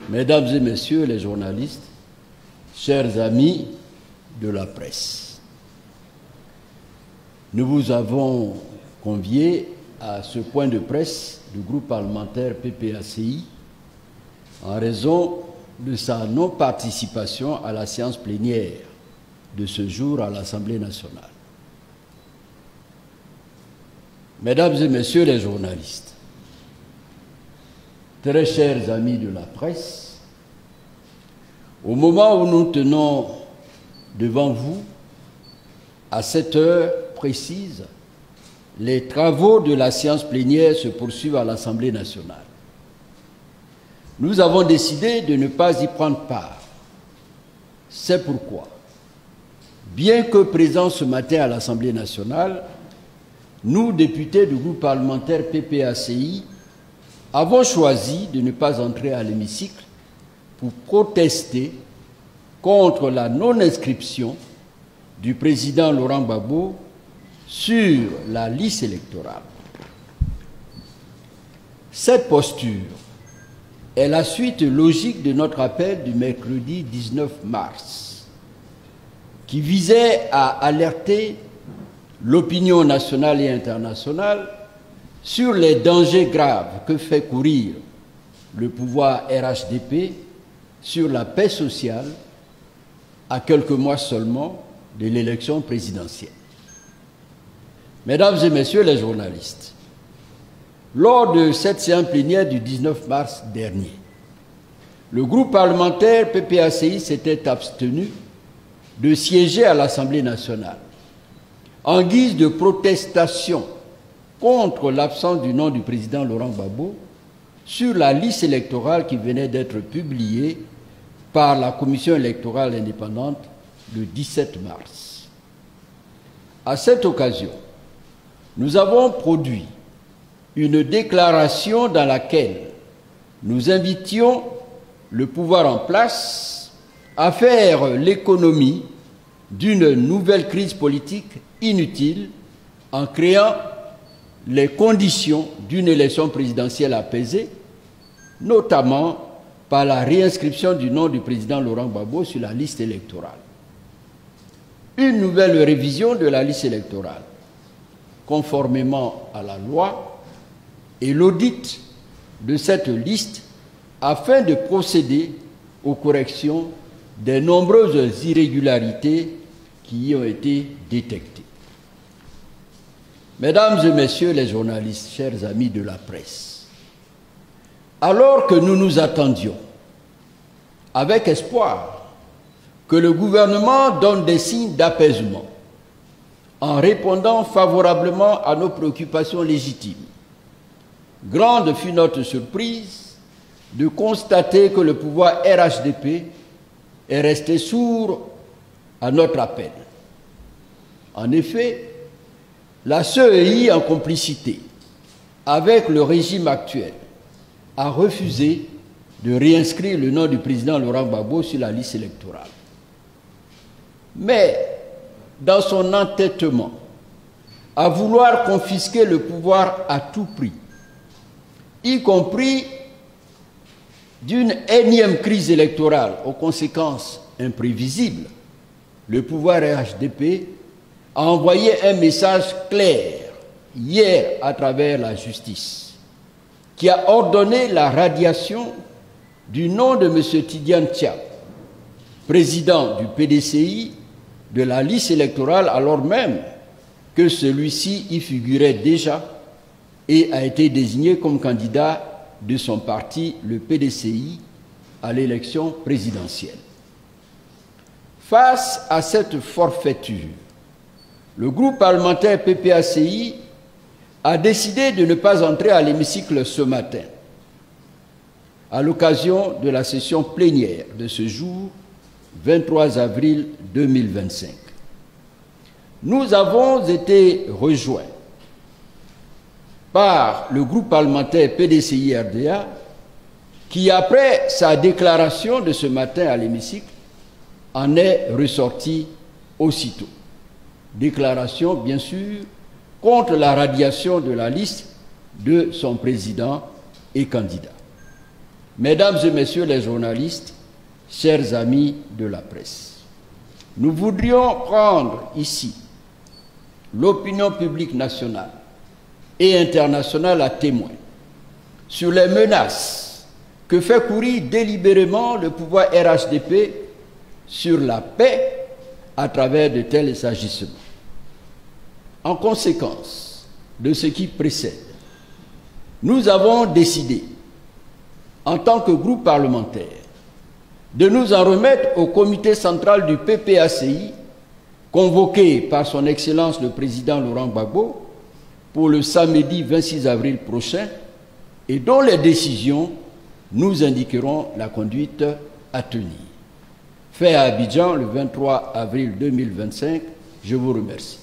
Mesdames et messieurs les journalistes, chers amis de la presse, nous vous avons conviés à ce point de presse du groupe parlementaire PPACI en raison de sa non-participation à la séance plénière de ce jour à l'Assemblée nationale. Mesdames et messieurs les journalistes, très chers amis de la presse, au moment où nous tenons devant vous, à cette heure précise, les travaux de la séance plénière se poursuivent à l'Assemblée nationale. Nous avons décidé de ne pas y prendre part. C'est pourquoi, bien que présents ce matin à l'Assemblée nationale, nous, députés du groupe parlementaire PPACI, avons choisi de ne pas entrer à l'hémicycle pour protester contre la non-inscription du président Laurent Gbagbo sur la liste électorale. Cette posture est la suite logique de notre appel du mercredi 19 mars, qui visait à alerter l'opinion nationale et internationale sur les dangers graves que fait courir le pouvoir RHDP sur la paix sociale à quelques mois seulement de l'élection présidentielle. Mesdames et messieurs les journalistes, lors de cette séance plénière du 19 mars dernier, le groupe parlementaire PPACI s'était abstenu de siéger à l'Assemblée nationale en guise de protestation contre l'absence du nom du président Laurent Gbagbo sur la liste électorale qui venait d'être publiée par la Commission électorale indépendante le 17 mars. À cette occasion, nous avons produit une déclaration dans laquelle nous invitions le pouvoir en place à faire l'économie d'une nouvelle crise politique inutile en créant les conditions d'une élection présidentielle apaisée, notamment par la réinscription du nom du président Laurent Gbagbo sur la liste électorale. Une nouvelle révision de la liste électorale, conformément à la loi, et l'audit de cette liste afin de procéder aux corrections des nombreuses irrégularités qui y ont été détectées. Mesdames et messieurs les journalistes, chers amis de la presse, alors que nous nous attendions avec espoir que le gouvernement donne des signes d'apaisement en répondant favorablement à nos préoccupations légitimes, grande fut notre surprise de constater que le pouvoir RHDP est resté sourd à notre appel. En effet, la CEI, en complicité avec le régime actuel, a refusé de réinscrire le nom du président Laurent Gbagbo sur la liste électorale. Mais, dans son entêtement à vouloir confisquer le pouvoir à tout prix, y compris d'une énième crise électorale aux conséquences imprévisibles, le pouvoir RHDP a envoyé un message clair hier à travers la justice, qui a ordonné la radiation du nom de M. Tidiane Tchap, président du PDCI, de la liste électorale, alors même que celui-ci y figurait déjà et a été désigné comme candidat de son parti, le PDCI, à l'élection présidentielle. Face à cette forfaiture, le groupe parlementaire PPACI a décidé de ne pas entrer à l'hémicycle ce matin, à l'occasion de la session plénière de ce jour, 23 avril 2025. Nous avons été rejoints par le groupe parlementaire PDCI-RDA qui, après sa déclaration de ce matin à l'hémicycle, en est ressorti aussitôt. Déclaration, bien sûr, contre la radiation de la liste de son président et candidat. Mesdames et messieurs les journalistes, chers amis de la presse, nous voudrions prendre ici l'opinion publique nationale et internationale à témoin sur les menaces que fait courir délibérément le pouvoir RHDP sur la paix à travers de tels agissements. En conséquence de ce qui précède, nous avons décidé, en tant que groupe parlementaire, de nous en remettre au comité central du PPACI, convoqué par son Excellence le Président Laurent Gbagbo pour le samedi 26 avril prochain, et dont les décisions nous indiqueront la conduite à tenir. Fait à Abidjan le 23 avril 2025, je vous remercie.